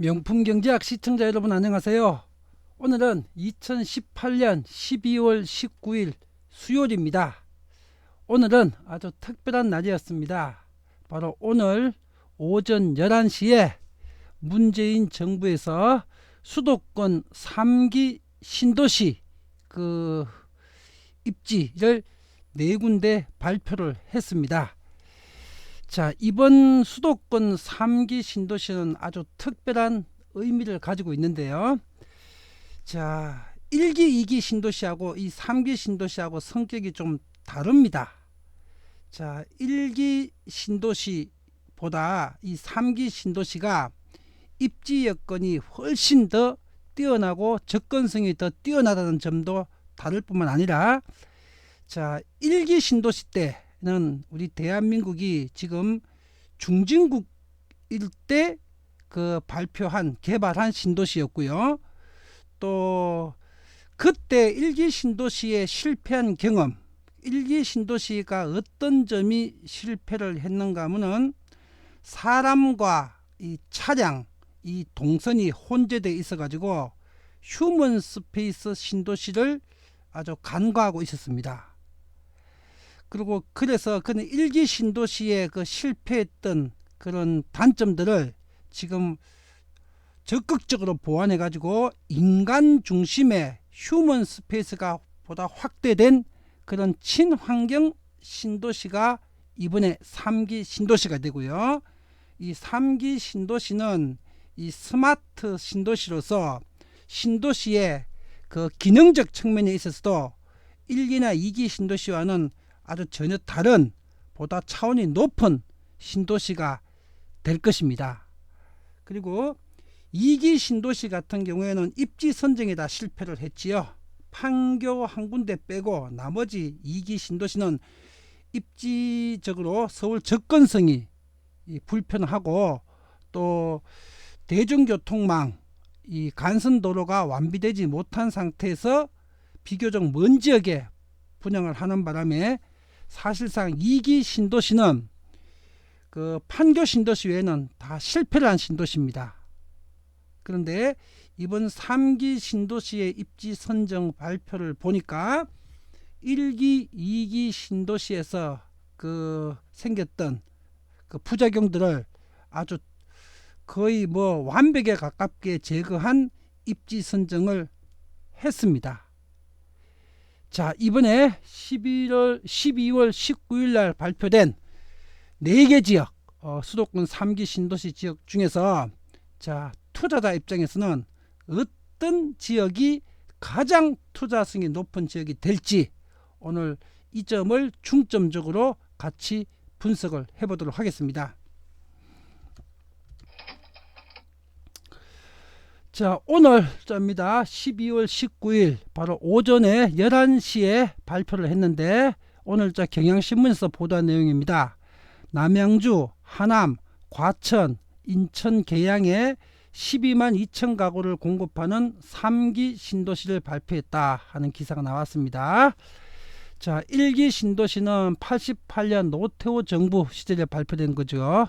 명품경제학 시청자 여러분 안녕하세요. 오늘은 2018년 12월 19일 수요일입니다. 오늘은 아주 특별한 날이었습니다. 바로 오늘 오전 11시에 문재인 정부에서 수도권 3기 신도시 입지를 4군데 발표를 했습니다. 자, 이번 수도권 3기 신도시는 아주 특별한 의미를 가지고 있는데요. 자, 1기, 2기 신도시하고 이 3기 신도시하고 성격이 좀 다릅니다. 자, 1기 신도시보다 이 3기 신도시가 입지 여건이 훨씬 더 뛰어나고 접근성이 더 뛰어나다는 점도 다를 뿐만 아니라, 자, 1기 신도시 때는 우리 대한민국이 지금 중진국일 때 발표한 개발한 신도시였고요. 또 그때 1기 신도시의 실패한 경험, 1기 신도시가 어떤 점이 실패를 했는가 하면은 사람과 이 차량, 이 동선이 혼재되어 있어 가지고 휴먼 스페이스 신도시를 아주 간과하고 있었습니다. 그리고 그래서 그는 1기 신도시에 실패했던 그런 단점들을 지금 적극적으로 보완해 가지고 인간 중심의 휴먼 스페이스가 보다 확대된 그런 친환경 신도시가 이번에 3기 신도시가 되고요. 이 3기 신도시는 이 스마트 신도시로서 신도시의 기능적 측면에 있어서도 1기나 2기 신도시와는 아주 전혀 다른 보다 차원이 높은 신도시가 될 것입니다. 그리고 2기 신도시 같은 경우에는 입지 선정에 다 실패를 했지요. 판교 한 군데 빼고 나머지 2기 신도시는 입지적으로 서울 접근성이 불편하고 또 대중교통망, 이 간선도로가 완비되지 못한 상태에서 비교적 먼 지역에 분양을 하는 바람에 사실상 2기 신도시는 판교 신도시 외에는 다 실패를 한 신도시입니다. 그런데 이번 3기 신도시의 입지 선정 발표를 보니까 1기, 2기 신도시에서 생겼던 부작용들을 아주 거의 완벽에 가깝게 제거한 입지 선정을 했습니다. 자, 이번에 12월 19일 날 발표된 4개 지역, 수도권 3기 신도시 지역 중에서, 자, 투자자 입장에서는 어떤 지역이 가장 투자성이 높은 지역이 될지 오늘 이 점을 중점적으로 같이 분석을 해보도록 하겠습니다. 자, 오늘입니다. 12월 19일 바로 오전에 11시에 발표를 했는데 오늘 경향신문에서 보도한 내용입니다. 남양주, 하남, 과천, 인천, 계양에 12만 2천 가구를 공급하는 3기 신도시를 발표했다 하는 기사가 나왔습니다. 자, 1기 신도시는 88년 노태우 정부 시절에 발표된 거죠.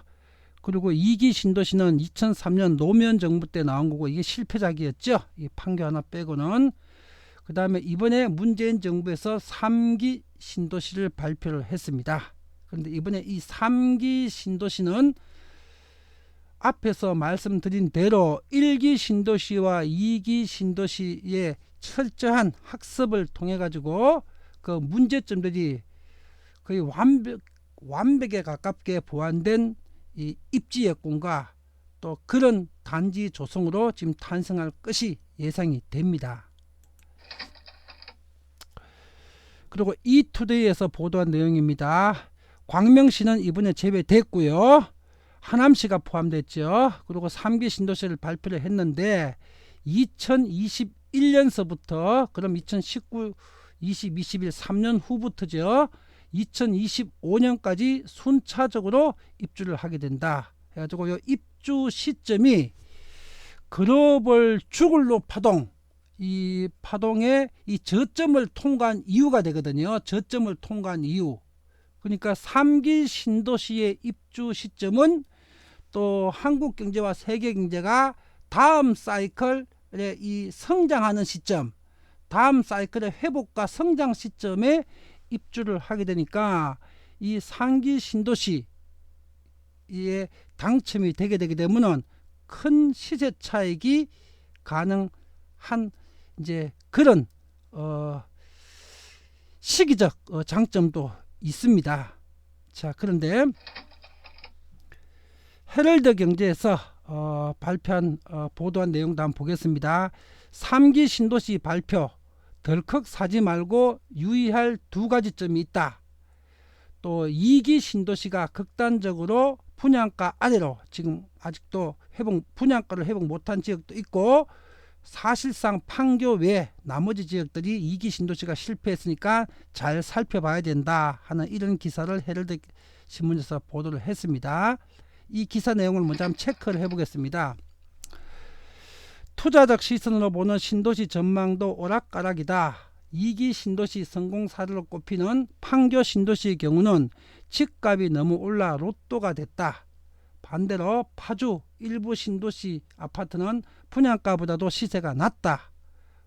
그리고 2기 신도시는 2003년 노무현 정부 때 나온 거고 이게 실패작이었죠. 이 판교 하나 빼고는. 그 다음에 이번에 문재인 정부에서 3기 신도시를 발표를 했습니다. 그런데 이번에 이 3기 신도시는 앞에서 말씀드린 대로 1기 신도시와 2기 신도시의 철저한 학습을 통해 가지고 문제점들이 거의 완벽에 가깝게 보완된 이 입지 여건과 또 그런 단지 조성으로 지금 탄생할 것이 예상이 됩니다. 그리고 이투데이에서 보도한 내용입니다. 광명시는 이번에 제외됐고요. 하남시가 포함됐죠. 그리고 3기 신도시를 발표를 했는데 2021년서부터 그럼 2019, 20, 21, 3년 후부터죠. 2025년까지 순차적으로 입주를 하게 된다. 해가지고 이 입주 시점이 글로벌 주글로 파동, 이 파동의 이 저점을 통과한 이유가 되거든요. 저점을 통과한 이유. 그러니까 3기 신도시의 입주 시점은 또 한국 경제와 세계 경제가 다음 사이클의 이 성장하는 시점, 다음 사이클의 회복과 성장 시점에 입주를 하게 되니까 이 상기 신도시에 당첨이 되게 되면은 큰 시세 차익이 가능한 이제 그런 시기적 장점도 있습니다. 자, 그런데 헤럴드 경제에서 발표한 보도한 내용도 한번 보겠습니다. 3기 신도시 발표, 덜컥 사지 말고 유의할 두 가지 점이 있다. 또 2기 신도시가 극단적으로 분양가 아래로 지금 아직도 분양가를 회복 못한 지역도 있고, 사실상 판교 외 나머지 지역들이 2기 신도시가 실패했으니까 잘 살펴봐야 된다 하는 이런 기사를 헤럴드 신문에서 보도를 했습니다. 이 기사 내용을 먼저 한번 체크를 해보겠습니다. 투자적 시선으로 보는 신도시 전망도 오락가락이다. 2기 신도시 성공 사례로 꼽히는 판교 신도시의 경우는 집값이 너무 올라 로또가 됐다. 반대로 파주 일부 신도시 아파트는 분양가보다도 시세가 낮다.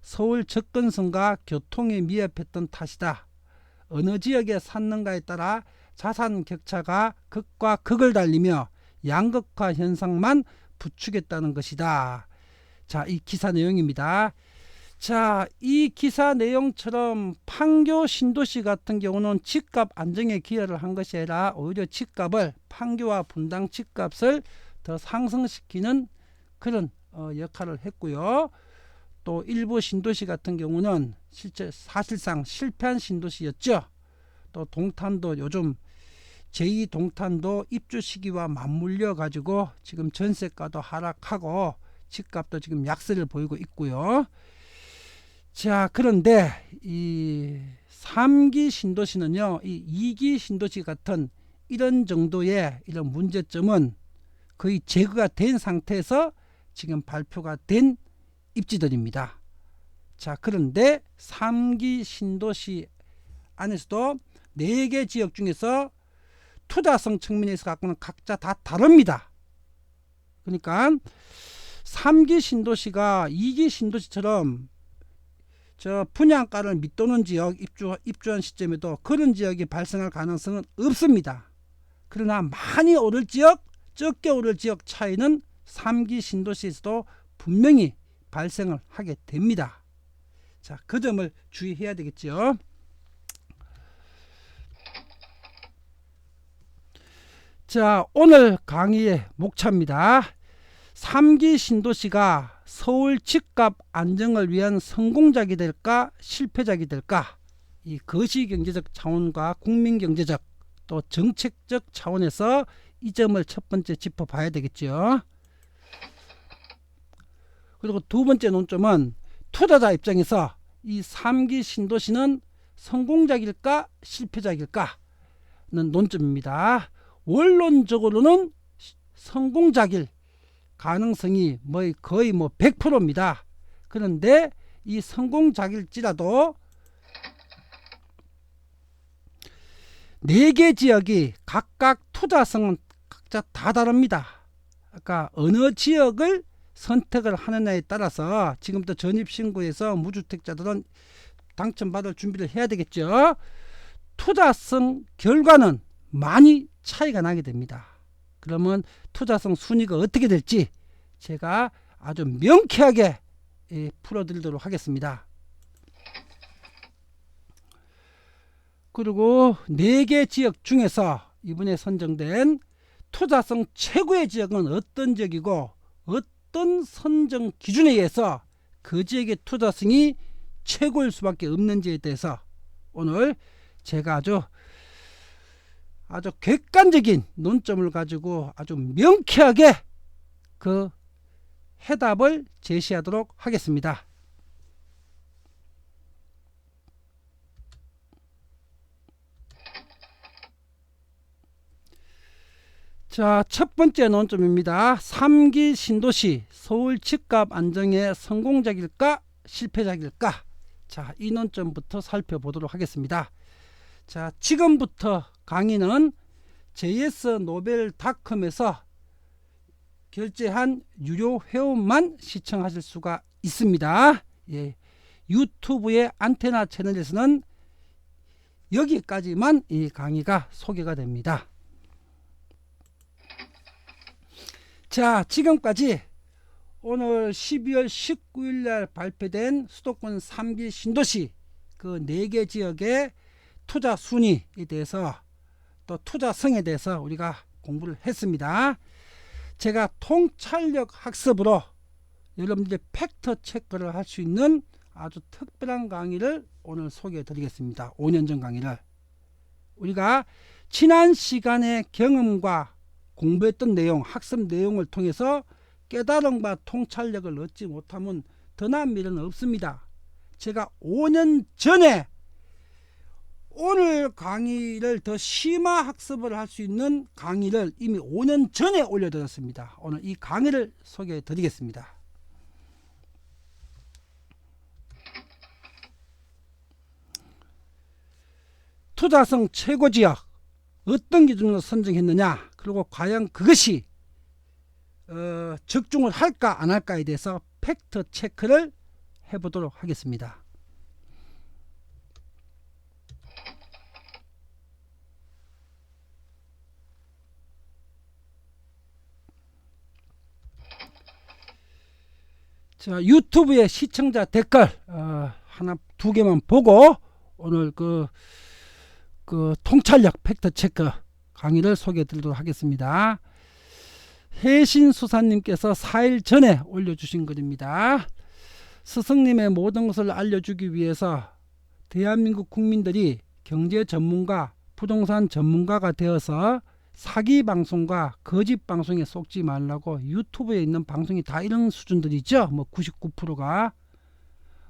서울 접근성과 교통이 미흡했던 탓이다. 어느 지역에 샀는가에 따라 자산 격차가 극과 극을 달리며 양극화 현상만 부추겼다는 것이다. 자, 이 기사 내용입니다. 자, 이 기사 내용처럼 판교 신도시 같은 경우는 집값 안정에 기여를 한 것이 아니라 오히려 집값을, 판교와 분당 집값을 더 상승시키는 그런 역할을 했고요. 또 일부 신도시 같은 경우는 사실상 실패한 신도시였죠. 또 동탄도 요즘 제2동탄도 입주 시기와 맞물려 가지고 지금 전세가도 하락하고 집값도 지금 약세를 보이고 있고요. 자, 그런데 이 3기 신도시는요, 이 2기 신도시 같은 이런 정도의 이런 문제점은 거의 제거가 된 상태에서 지금 발표가 된 입지들입니다. 자, 그런데 3기 신도시 안에서도 4개 지역 중에서 투자성 측면에서 갖고는 각자 다 다릅니다. 그러니까 3기 신도시가 2기 신도시처럼 저 분양가를 밑도는 지역 입주한 시점에도 그런 지역이 발생할 가능성은 없습니다. 그러나 많이 오를 지역, 적게 오를 지역 차이는 3기 신도시에서도 분명히 발생을 하게 됩니다. 자, 그 점을 주의해야 되겠죠. 자, 오늘 강의의 목차입니다. 3기 신도시가 서울 집값 안정을 위한 성공작이 될까 실패작이 될까, 이 거시경제적 차원과 국민경제적 또 정책적 차원에서 이 점을 첫 번째 짚어봐야 되겠죠. 그리고 두 번째 논점은 투자자 입장에서 이 3기 신도시는 성공작일까 실패작일까 는 논점입니다. 원론적으로는 성공작일 가능성이 거의 100%입니다. 그런데 이 성공작일지라도 4개 지역이 각각 투자성은 각자 다 다릅니다. 그러니까 어느 지역을 선택을 하느냐에 따라서 지금부터 전입신고에서 무주택자들은 당첨받을 준비를 해야 되겠죠. 투자성 결과는 많이 차이가 나게 됩니다. 그러면 투자성 순위가 어떻게 될지 제가 아주 명쾌하게 풀어드리도록 하겠습니다. 그리고 4개 지역 중에서 이번에 선정된 투자성 최고의 지역은 어떤 지역이고 어떤 선정 기준에 의해서 그 지역의 투자성이 최고일 수밖에 없는지에 대해서 오늘 제가 아주 객관적인 논점을 가지고 아주 명쾌하게 그 해답을 제시하도록 하겠습니다. 자, 첫 번째 논점입니다. 3기 신도시 서울 집값 안정의 성공작일까 실패작일까? 자, 이 논점부터 살펴보도록 하겠습니다. 자, 지금부터 강의는 JS노벨닷컴에서 결제한 유료 회원만 시청하실 수가 있습니다. 예, 유튜브의 안테나 채널에서는 여기까지만 이 강의가 소개가 됩니다. 자, 지금까지 오늘 12월 19일 날 발표된 수도권 3기 신도시 그 4개 지역의 투자 순위에 대해서 또 투자성에 대해서 우리가 공부를 했습니다. 제가 통찰력 학습으로 여러분들의 팩트 체크를 할 수 있는 아주 특별한 강의를 오늘 소개해 드리겠습니다. 5년 전 강의를 우리가 지난 시간의 경험과 공부했던 내용, 학습 내용을 통해서 깨달음과 통찰력을 얻지 못하면 더 나은 미래는 없습니다. 제가 5년 전에 오늘 강의를 더 심화 학습을 할 수 있는 강의를 이미 5년 전에 올려드렸습니다. 오늘 이 강의를 소개해 드리겠습니다. 투자성 최고지역 어떤 기준으로 선정했느냐, 그리고 과연 그것이 적중을 할까 안 할까에 대해서 팩트 체크를 해보도록 하겠습니다. 자, 유튜브의 시청자 댓글 하나 두 개만 보고 오늘 그 통찰력 팩트 체크 강의를 소개해 드리도록 하겠습니다. 해신수사님께서 4일 전에 올려주신 글입니다. 스승님의 모든 것을 알려주기 위해서 대한민국 국민들이 경제 전문가, 부동산 전문가가 되어서 사기 방송과 거짓 방송에 속지 말라고 유튜브에 있는 방송이 다 이런 수준들이죠. 뭐 99%가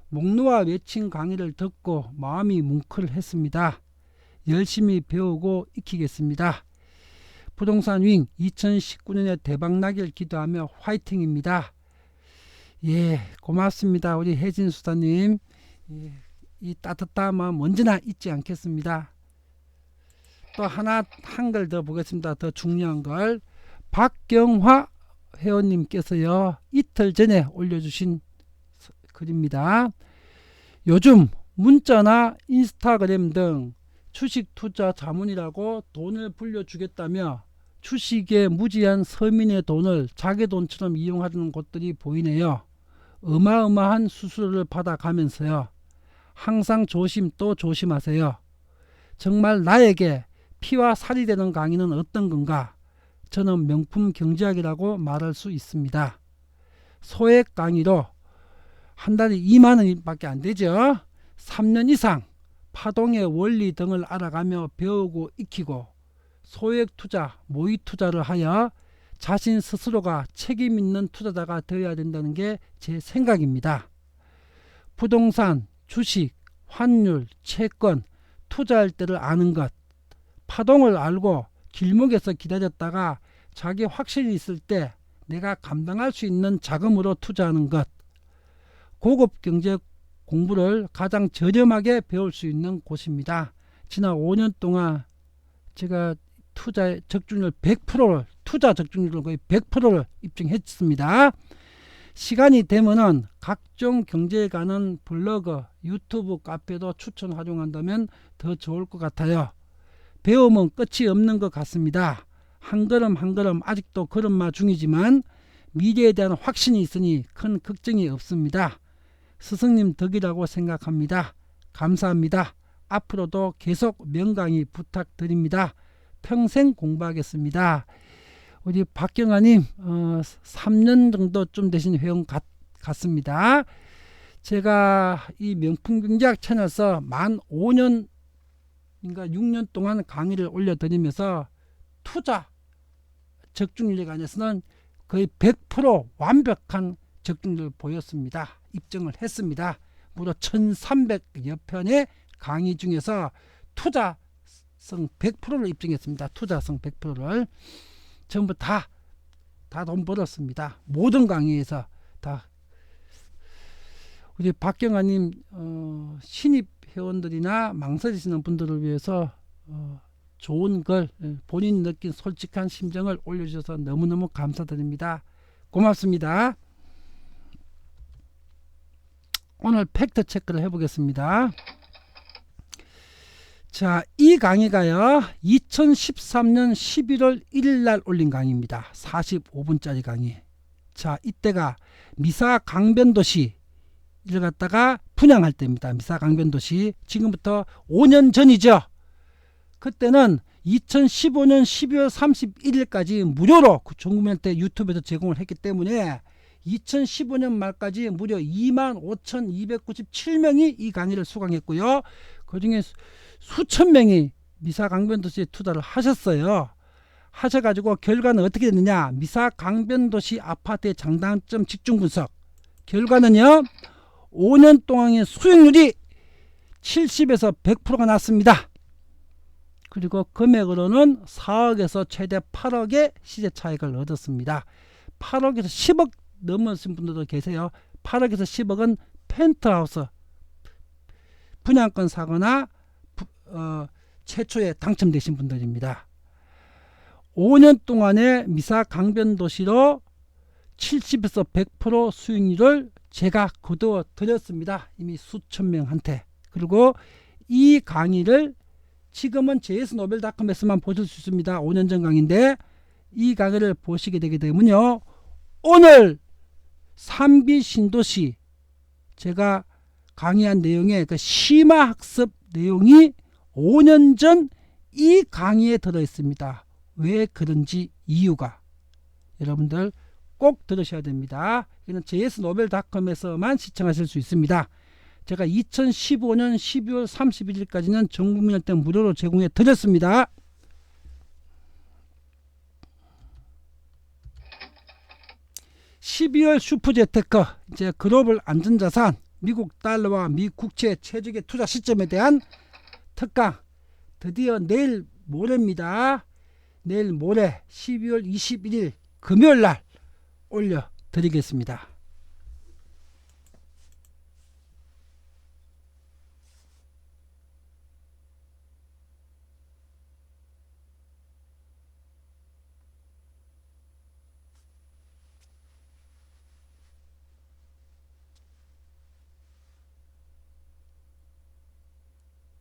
목놓아 외친 강의를 듣고 마음이 뭉클했습니다. 열심히 배우고 익히겠습니다. 부동산 윙 2019년에 대박나길 기도하며 화이팅입니다. 예, 고맙습니다. 우리 혜진수사님. 예, 이 따뜻한 마음 언제나 잊지 않겠습니다. 또 하나 한글 더 보겠습니다. 더 중요한 걸 박경화 회원님께서요 이틀 전에 올려주신 글입니다. 요즘 문자나 인스타그램 등 주식 투자 자문이라고 돈을 불려주겠다며 주식에 무지한 서민의 돈을 자기 돈처럼 이용하는 곳들이 보이네요. 어마어마한 수수료를 받아가면서요. 항상 조심 또 조심하세요. 정말 나에게 피와 살이 되는 강의는 어떤 건가? 저는 명품 경제학이라고 말할 수 있습니다. 소액 강의로 한 달에 2만 원밖에 안 되죠. 3년 이상 파동의 원리 등을 알아가며 배우고 익히고 소액 투자, 모의 투자를 하여 자신 스스로가 책임 있는 투자자가 되어야 된다는 게 제 생각입니다. 부동산, 주식, 환율, 채권 투자할 때를 아는 것, 파동을 알고 길목에서 기다렸다가 자기 확신이 있을 때 내가 감당할 수 있는 자금으로 투자하는 것, 고급 경제 공부를 가장 저렴하게 배울 수 있는 곳입니다. 지난 5년 동안 제가 투자 적중률 100%를 투자 적중률을 거의 100%를 입증했습니다. 시간이 되면은 각종 경제에 관한 블로그, 유튜브, 카페도 추천 활용한다면 더 좋을 것 같아요. 배움은 끝이 없는 것 같습니다. 한 걸음 한 걸음 아직도 걸음마 중이지만 미래에 대한 확신이 있으니 큰 걱정이 없습니다. 스승님 덕이라고 생각합니다. 감사합니다. 앞으로도 계속 명강의 부탁드립니다. 평생 공부하겠습니다. 우리 박경아님 3년 정도쯤 되신 회원 같습니다. 제가 이 명품경제학 채널에서 만 5년 인가 6년 동안 강의를 올려드리면서 투자 적중률에 관해서는 거의 100% 완벽한 적중률을 보였습니다. 입증을 했습니다. 무려 1300여 편의 강의 중에서 투자성 100%를 입증했습니다. 투자성 100%를 전부 다 돈 벌었습니다. 모든 강의에서 다. 우리 박경아님 신입 회원들이나 망설이시는 분들을 위해서 좋은 글, 본인 느낀 솔직한 심정을 올려주셔서 너무너무 감사드립니다. 고맙습니다. 오늘 팩트 체크를 해보겠습니다. 자, 이 강의가요 2013년 11월 1일 날 올린 강의입니다. 45분짜리 강의. 자, 이때가 미사 강변도시 이를 갖다가 분양할 때입니다. 미사 강변도시. 지금부터 5년 전이죠. 그때는 2015년 12월 31일까지 무료로 전국민한테 유튜브에서 제공을 했기 때문에 2015년 말까지 무려 25,297명이 이 강의를 수강했고요. 그 중에 수천 명이 미사 강변도시에 투자를 하셨어요. 하셔가지고 결과는 어떻게 됐느냐. 미사 강변도시 아파트의 장단점 집중 분석. 결과는요. 5년 동안의 수익률이 70에서 100%가 났습니다. 그리고 금액으로는 4억에서 최대 8억의 시세 차익을 얻었습니다. 8억에서 10억 넘으신 분들도 계세요. 8억에서 10억은 펜트하우스 분양권 사거나 최초에 당첨되신 분들입니다. 5년 동안의 미사 강변도시로 70에서 100% 수익률을 제가 거두어 드렸습니다. 이미 수천 명한테. 그리고 이 강의를 지금은 js노벨닷컴에서만 보실 수 있습니다. 5년 전 강의인데 이 강의를 보시게 되게 되면요. 오늘 3기 신도시 제가 강의한 내용의 그 심화학습 내용이 5년 전 이 강의에 들어 있습니다. 왜 그런지 이유가 여러분들 꼭 들으셔야 됩니다. 이는 js노벨닷컴에서만 시청하실 수 있습니다. 제가 2015년 12월 31일까지는 전 국민한테 무료로 제공해 드렸습니다. (12월) 슈퍼재테크 이제 글로벌 안전자산 미국 달러와 미 국채 최적의 투자 시점에 대한 특강 드디어 내일 모레입니다. 내일 모레 12월 21일 금요일날 올려드리겠습니다.